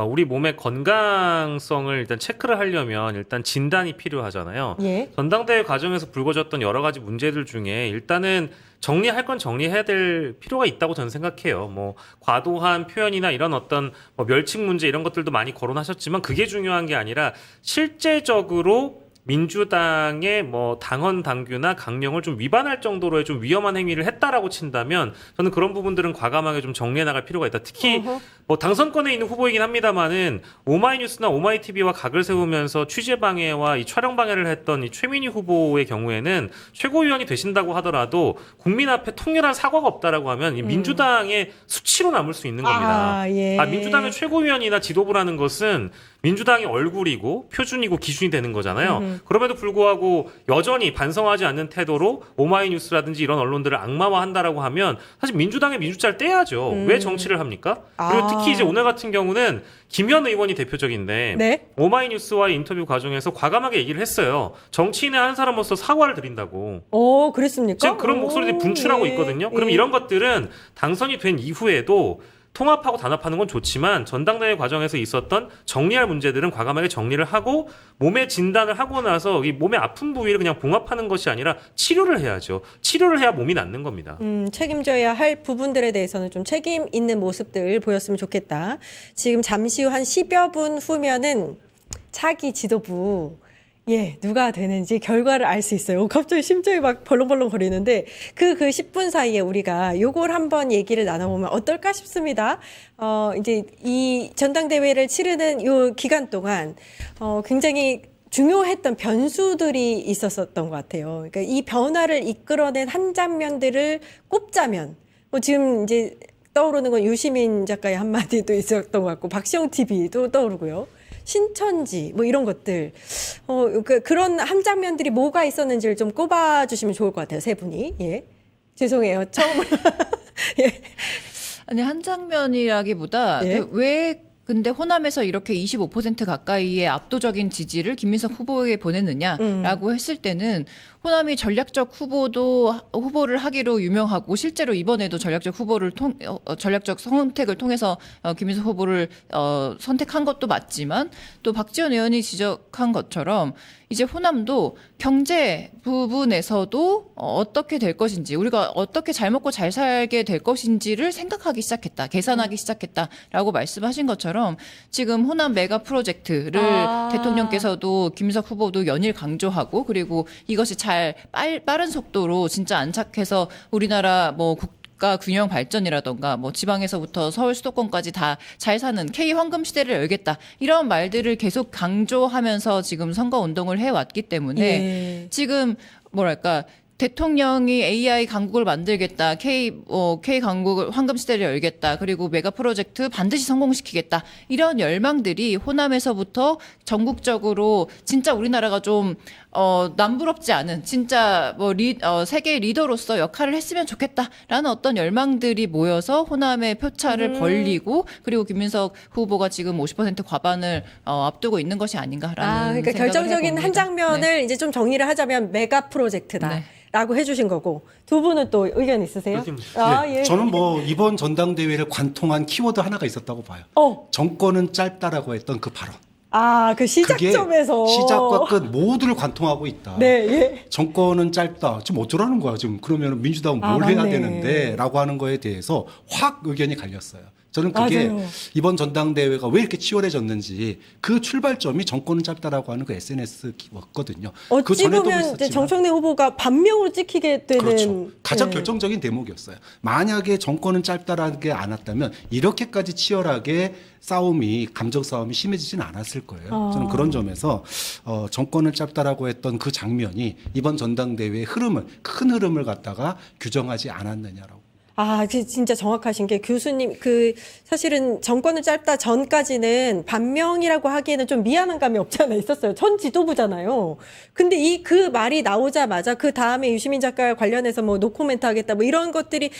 우리 몸의 건강성을 일단 체크를 하려면 일단 진단이 필요하잖아요. 예. 전당대회 과정에서 불거졌던 여러 가지 문제들 중에 일단은 정리할 건 정리해야 될 필요가 있다고 저는 생각해요. 뭐 과도한 표현이나 이런 어떤 뭐 멸칭 문제 이런 것들도 많이 거론하셨지만 그게 중요한 게 아니라 실제적으로 민주당의 뭐 당헌 당규나 강령을 좀 위반할 정도로의 좀 위험한 행위를 했다라고 친다면 저는 그런 부분들은 과감하게 좀 정리해 나갈 필요가 있다. 특히 뭐 당선권에 있는 후보이긴 합니다만은 오마이뉴스나 오마이TV와 각을 세우면서 취재 방해와 이 촬영 방해를 했던 이 최민희 후보의 경우에는 최고위원이 되신다고 하더라도 국민 앞에 통렬한 사과가 없다라고 하면 이 민주당의 수치로 남을 수 있는 겁니다. 예. 민주당의 최고위원이나 지도부라는 것은 민주당의 얼굴이고 표준이고 기준이 되는 거잖아요. 그럼에도 불구하고 여전히 반성하지 않는 태도로 오마이뉴스라든지 이런 언론들을 악마화한다라고 하면 사실 민주당의 민주자를 떼야죠. 왜 정치를 합니까? 그리고 특히 이제 오늘 같은 경우는 김현 의원이 대표적인데 네. 오마이뉴스와의 인터뷰 과정에서 과감하게 얘기를 했어요. 정치인의 한 사람으로서 사과를 드린다고. 오, 그랬습니까? 지금 그런 목소리들이 분출하고 예. 있거든요. 그럼 이런 것들은 당선이 된 이후에도 통합하고 단합하는 건 좋지만 전당대회 과정에서 있었던 정리할 문제들은 과감하게 정리를 하고 몸의 진단을 하고 나서 이 몸의 아픈 부위를 그냥 봉합하는 것이 아니라 치료를 해야죠. 치료를 해야 몸이 낫는 겁니다. 책임져야 할 부분들에 대해서는 좀 책임 있는 모습들 보였으면 좋겠다. 지금 잠시 후 한 10여 분 후면은 차기 지도부 누가 되는지 결과를 알 수 있어요. 갑자기 심장이 막 벌렁벌렁 거리는데 그 10분 사이에 우리가 요걸 한번 얘기를 나눠보면 어떨까 싶습니다. 이제 이 전당대회를 치르는 요 기간 동안 굉장히 중요했던 변수들이 있었던 것 같아요. 그러니까 이 변화를 이끌어낸 한 장면들을 꼽자면 지금 이제 떠오르는 건 유시민 작가의 한마디도 있었던 것 같고 박시영 TV도 떠오르고요. 신천지 뭐 이런 것들 그런 한 장면들이 뭐가 있었는지를 좀 꼽아주시면 좋을 것 같아요. 세 분이. 예. 죄송해요. 처음으로. 예. 아니 한 장면이라기보다 예? 왜 근데 호남에서 이렇게 25% 가까이의 압도적인 지지를 김민석 후보에게 보냈느냐라고 했을 때는 호남이 전략적 후보를 하기로 유명하고 실제로 이번에도 전략적 선택을 통해서 김민석 후보를 선택한 것도 맞지만 또 박지원 의원이 지적한 것처럼 이제 호남도 경제 부분에서도 어떻게 될 것인지 우리가 어떻게 잘 먹고 잘 살게 될 것인지를 생각하기 시작했다. 계산하기 시작했다라고 말씀하신 것처럼 지금 호남 메가 프로젝트를 대통령께서도 김민석 후보도 연일 강조하고 그리고 이것이 잘 빠른 속도로 진짜 안착해서 우리나라 뭐 국가 균형 발전이라던가 뭐 지방에서부터 서울 수도권까지 다 잘 사는 K 황금 시대를 열겠다 이런 말들을 계속 강조하면서 지금 선거 운동을 해왔기 때문에 지금 뭐랄까 대통령이 AI 강국을 만들겠다, K 강국을 황금 시대를 열겠다, 그리고 메가 프로젝트 반드시 성공시키겠다 이런 열망들이 호남에서부터 전국적으로 진짜 우리나라가 좀 남부럽지 않은 진짜 세계 리더로서 역할을 했으면 좋겠다라는 어떤 열망들이 모여서 호남의 표차를 벌리고 그리고 김민석 후보가 지금 50% 과반을 앞두고 있는 것이 아닌가라는 그러니까 결정적인 해봅니다. 한 장면을 이제 좀 정리를 하자면 메가 프로젝트다. 네. 라고 해주신 거고 두 분은 또 의견 있으세요? 예. 저는 뭐 이번 전당대회를 관통한 키워드 하나가 있었다고 봐요. 정권은 짧다라고 했던 그 발언. 그 시작점에서 그게 시작과 끝 모두를 관통하고 있다. 네, 예. 정권은 짧다. 지금 어쩌라는 거야 지금. 그러면 민주당은 뭘 해야 맞네. 되는데 라고 하는 거에 대해서 확 의견이 갈렸어요. 저는 그게 맞아요. 이번 전당대회가 왜 이렇게 치열해졌는지 그 출발점이 정권은 짧다라고 하는 그 SNS였거든요. 그 어찌 전에도 보면 이제 있었지만 정청래 후보가 반명으로 찍히게 되는 그렇죠. 가장 예. 결정적인 대목이었어요. 만약에 정권은 짧다라는 게 않았다면 이렇게까지 치열하게 감정 싸움이 심해지진 않았을 거예요. 저는 그런 점에서 정권을 짧다라고 했던 그 장면이 이번 전당대회의 큰 흐름을 갖다가 규정하지 않았느냐라고. 아, 진짜 정확하신 게 교수님 사실은 정권을 짧다 전까지는 반명이라고 하기에는 좀 미안한 감이 없지 않아 있었어요. 전 지도부잖아요. 근데 그 말이 나오자마자 그 다음에 유시민 작가 관련해서 뭐 노코멘트 하겠다 뭐 이런 것들이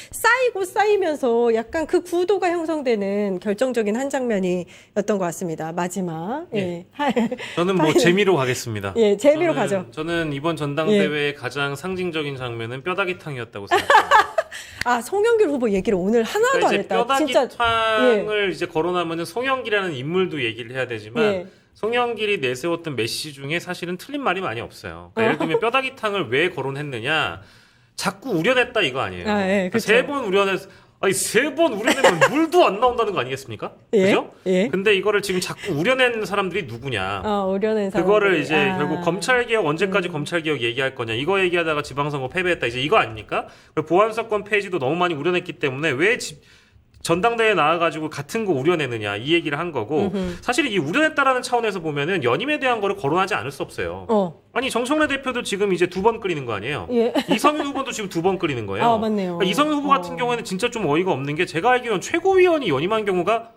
쌓이면서 약간 그 구도가 형성되는 결정적인 한 장면이었던 것 같습니다. 마지막. 예. 저는 뭐 재미로 가겠습니다. 예, 재미로 가죠. 저는 이번 전당대회의 가장 상징적인 장면은 뼈다귀탕이었다고 생각합니다. 아, 송영길 후보 얘기를 오늘 하나도 그러니까 안 이제 했다. 진짜 뼈다귀탕을 이제 거론하면은 송영길이라는 인물도 얘기를 해야 되지만 예. 송영길이 내세웠던 메시지 중에 사실은 틀린 말이 많이 없어요. 그러니까 예를 들면 뼈다귀탕을 왜 거론했느냐, 자꾸 우려냈다 이거 아니에요. 아, 예, 그렇죠. 세 번 아니 3번 우려내면 물도 안 나온다는 거 아니겠습니까? 예? 그죠? 예. 근데 이거를 지금 자꾸 우려낸 사람들이 누구냐? 우려낸 사람. 그거를 이제 결국 검찰개혁 언제까지 검찰개혁 얘기할 거냐 이거 얘기하다가 지방선거 패배했다 이제 이거 아닙니까? 보안사건 폐지도 너무 많이 우려냈기 때문에 왜 전당대회에 나와가지고 같은 거 우려내느냐 이 얘기를 한 거고 사실 이 우려냈다라는 차원에서 보면은 연임에 대한 거를 거론하지 않을 수 없어요. 아니 정청래 대표도 지금 이제 2번 끓이는 거 아니에요? 예. 이성윤 후보도 지금 2번 끓이는 거예요. 아, 맞네요. 그러니까 이성윤 후보 같은 경우에는 진짜 좀 어이가 없는 게 제가 알기로는 최고위원이 연임한 경우가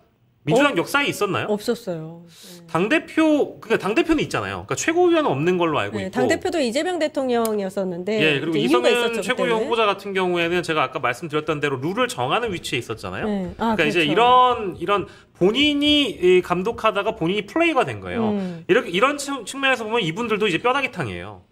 민주당 역사에 있었나요? 없었어요. 그러니까 당대표는 있잖아요. 그러니까 최고위원은 없는 걸로 알고 네, 있고. 당대표도 이재명 대통령이었었는데. 예, 그리고 이제 이유가 이성윤 있었죠, 최고위원 그때는. 후보자 같은 경우에는 제가 아까 말씀드렸던 대로 룰을 정하는 위치에 있었잖아요. 네. 아, 그러니까 이제 그렇죠. 이런 본인이 감독하다가 본인이 플레이가 된 거예요. 이런 측면에서 보면 이분들도 이제 뼈다귀탕이에요.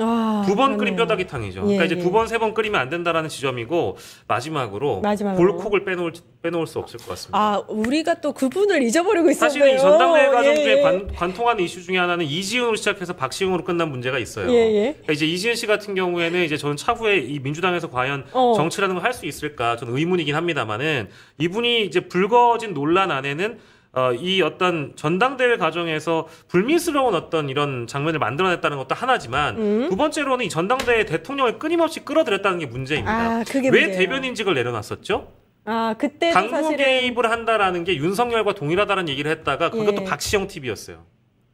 아, 2번 끓인 그러네요. 뼈다귀탕이죠. 예, 그러니까 이제 예. 2번, 3번 끓이면 안 된다라는 지점이고 마지막으로 볼콕을 빼놓을 수 없을 것 같습니다. 아, 우리가 또 그분을 잊어버리고 있었네요. 사실은 이 전당대회 과정 중에 예. 관통하는 이슈 중에 하나는 이지은으로 시작해서 박시영으로 끝난 문제가 있어요. 예, 예. 그러니까 이제 이지은 씨 같은 경우에는 이제 저는 차후에 이 민주당에서 과연 정치라는 걸 할 수 있을까 저는 의문이긴 합니다만은 이분이 이제 불거진 논란 안에는 이 어떤 전당대회 과정에서 불미스러운 어떤 이런 장면을 만들어냈다는 것도 하나지만 두 번째로는 이 전당대회 대통령을 끊임없이 끌어들였다는 게 문제입니다. 아, 그게 왜 문제예요. 대변인직을 내려놨었죠? 아, 그때도 당무 사실은 개입을 한다라는 게 윤석열과 동일하다는 얘기를 했다가 그것도 예. 박시영 TV였어요.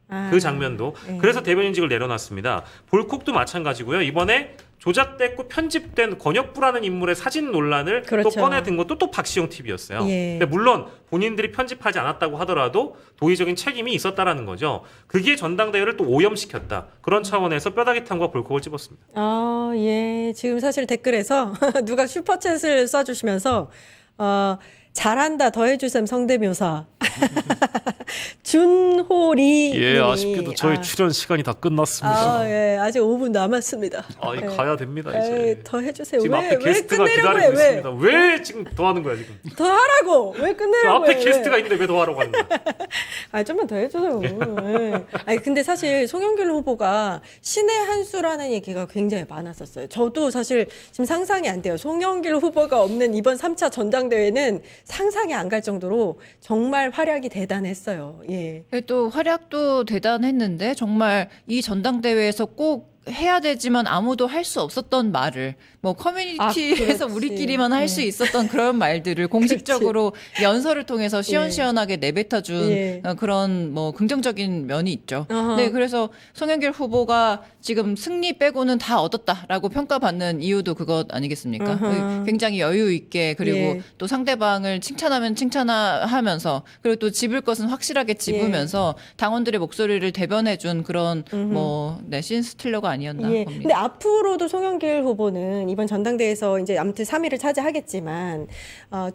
아, 그 장면도. 예. 그래서 대변인직을 내려놨습니다. 볼콕도 마찬가지고요. 이번에 조작됐고 편집된 권혁부라는 인물의 사진 논란을 그렇죠. 또 꺼내든 것도 또 박시영 TV였어요. 예. 근데 물론 본인들이 편집하지 않았다고 하더라도 도의적인 책임이 있었다라는 거죠. 그게 전당대회를 또 오염시켰다. 그런 차원에서 뼈다귀탕과 볼콕을 집었습니다. 아, 예. 지금 사실 댓글에서 누가 슈퍼챗을 쏴주시면서 잘한다 더해주셈 성대묘사. 준호리. 예, 님이, 아쉽게도 저희 출연 시간이 다 끝났습니다. 아, 예. 아직 5분 남았습니다. 아, 예. 가야 됩니다 에이, 이제. 더 해주세요. 지금 왜, 앞에 왜 게스트가 끝내려고 기다리고 해? 있습니다. 왜 지금 더 하는 거야 지금? 더 하라고. 왜 저 끝내려고 앞에 해? 게스트가 있는데 왜 더 하라고 하는 거야? 아, 좀만 더 해줘요. 예. 아니, 근데 사실 송영길 후보가 신의 한 수라는 얘기가 굉장히 많았었어요. 저도 사실 지금 상상이 안 돼요. 송영길 후보가 없는 이번 3차 전당대회는 상상이 안 갈 정도로 정말 활약이 대단했어요. 예. 또 활약도 대단했는데 정말 이 전당대회에서 꼭 해야 되지만 아무도 할 수 없었던 말을 뭐 커뮤니티에서 그렇지. 우리끼리만 할 수 있었던 그런 말들을 공식적으로 연설을 통해서 시원시원하게 내뱉어준 예. 그런 뭐 긍정적인 면이 있죠. 어허. 네, 그래서 송영길 후보가 지금 승리 빼고는 다 얻었다라고 평가받는 이유도 그것 아니겠습니까? 어허. 굉장히 여유 있게 그리고 예. 또 상대방을 칭찬하면 칭찬하면서 그리고 또 집을 것은 확실하게 집으면서 당원들의 목소리를 대변해준 그런 뭐 신스틸러가 아니었나 예. 봅니다. 근데 앞으로도 송영길 후보는 이번 전당대회에서 이제 아무튼 3위를 차지하겠지만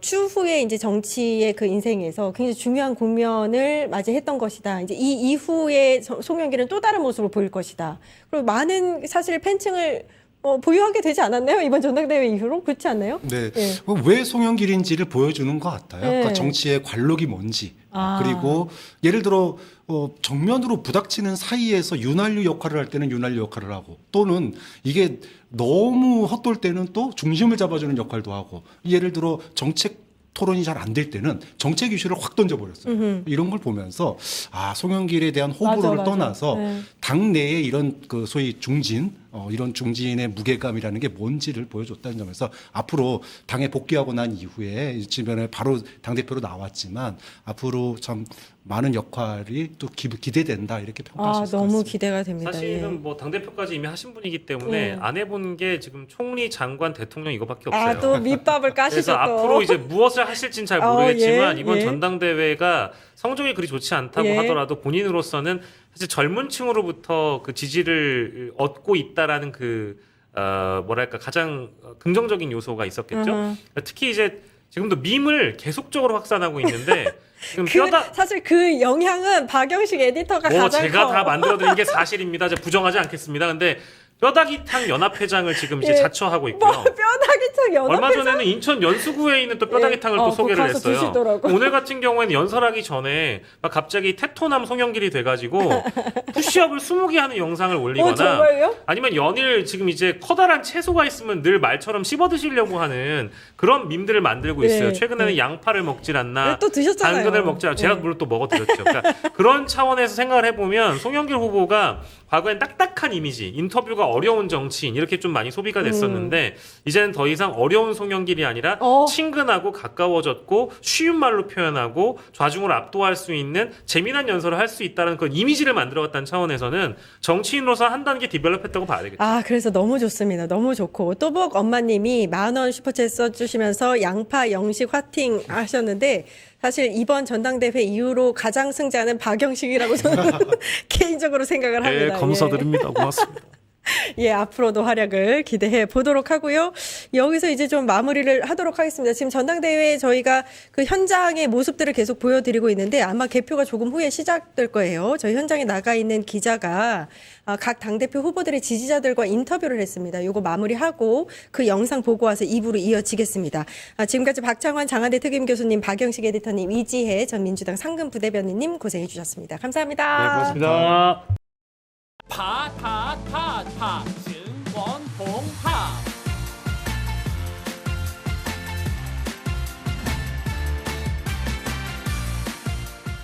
추후에 이제 정치의 그 인생에서 굉장히 중요한 국면을 맞이했던 것이다. 이제 이 이후에 송영길은 또 다른 모습을 보일 것이다. 그리고 많은 사실 팬층을 보유하게 되지 않았나요? 이번 전당대회 이후로 그렇지 않나요? 네. 예. 왜 송영길인지를 보여주는 것 같아요. 예. 그러니까 정치의 관록이 뭔지. 아. 그리고 예를 들어 정면으로 부닥치는 사이에서 윤활유 역할을 할 때는 윤활유 역할을 하고 또는 이게 너무 헛돌 때는 또 중심을 잡아주는 역할도 하고 예를 들어 정책 토론이 잘 안 될 때는 정책 이슈를 확 던져버렸어요. 이런 걸 보면서 송영길에 대한 호불호를 맞아. 떠나서 네. 당내에 이런 그 소위 중진 이런 중진의 무게감이라는 게 뭔지를 보여줬다는 점에서 앞으로 당에 복귀하고 난 이후에 주변에 바로 당대표로 나왔지만 앞으로 참 많은 역할이 또 기대된다 이렇게 평가할 수 있을 것 너무 같습니다. 기대가 됩니다. 사실은 예. 뭐 당대표까지 이미 하신 분이기 때문에 예. 안 해본 게 지금 총리, 장관, 대통령 이거밖에 없어요. 또 밑밥을 까시죠 그래서 또. 앞으로 이제 무엇을 하실진 잘 모르겠지만 예, 이번 예. 전당대회가 성적이 그리 좋지 않다고 예. 하더라도 본인으로서는 사실 젊은 층으로부터 그 지지를 얻고 있다라는 뭐랄까 가장 긍정적인 요소가 있었겠죠. 특히 이제 지금도 밈을 계속적으로 확산하고 있는데 지금 사실 그 영향은 박영식 에디터가 뭐 가장 제가 커. 다 만들어드린 게 사실입니다. 제가 부정하지 않겠습니다. 근데 뼈다귀탕 연합회장을 지금 이제 예. 자처하고 있고요. 뼈다귀탕 연합회장. 얼마 전에는 인천 연수구에 있는 또 뼈다귀탕을 예. 또 소개를 가서 했어요. 드시더라고. 오늘 같은 경우에는 연설하기 전에 막 갑자기 테토남 송영길이 돼가지고 푸시업을 20개 하는 영상을 올리거나 정말요? 아니면 연일 지금 이제 커다란 채소가 있으면 늘 말처럼 씹어 드시려고 하는 그런 밈들을 만들고 있어요. 예. 최근에는 양파를 먹질 않나, 네, 또 드셨잖아요. 당근을 먹지 않나. 제가 예. 물론 또 먹어드렸죠. 그러니까 그런 차원에서 생각을 해보면 송영길 후보가 과거엔 딱딱한 이미지, 인터뷰가 어려운 정치인 이렇게 좀 많이 소비가 됐었는데 이제는 더 이상 어려운 송영길이 아니라 친근하고 가까워졌고 쉬운 말로 표현하고 좌중을 압도할 수 있는 재미난 연설을 할 수 있다는 그런 이미지를 만들어갔다는 차원에서는 정치인으로서 한 단계 디벨롭했다고 봐야 되겠죠. 그래서 너무 좋습니다. 너무 좋고 또복 엄마님이 10,000원 슈퍼챗 써주시면서 양파 영식 화팅 하셨는데 사실 이번 전당대회 이후로 가장 승자는 박영식이라고 저는 개인적으로 생각을 합니다. 감사드립니다. 고맙습니다. 예, 앞으로도 활약을 기대해 보도록 하고요. 여기서 이제 좀 마무리를 하도록 하겠습니다. 지금 전당대회 저희가 그 현장의 모습들을 계속 보여드리고 있는데 아마 개표가 조금 후에 시작될 거예요. 저희 현장에 나가 있는 기자가 각 당대표 후보들의 지지자들과 인터뷰를 했습니다. 이거 마무리하고 그 영상 보고 와서 2부로 이어지겠습니다. 지금까지 박창환 장하대 특임 교수님, 박영식 에디터님, 이지혜 전 민주당 상근 부대변인님 고생해 주셨습니다. 감사합니다. 네, 고맙습니다. 파파파파 증권봉합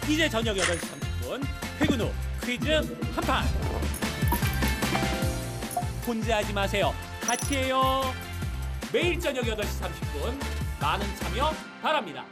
이제 저녁 8시 30분 퇴근 후 퀴즈 한판 혼자 하지 마세요. 같이 해요. 매일 저녁 8시 30분 많은 참여 바랍니다.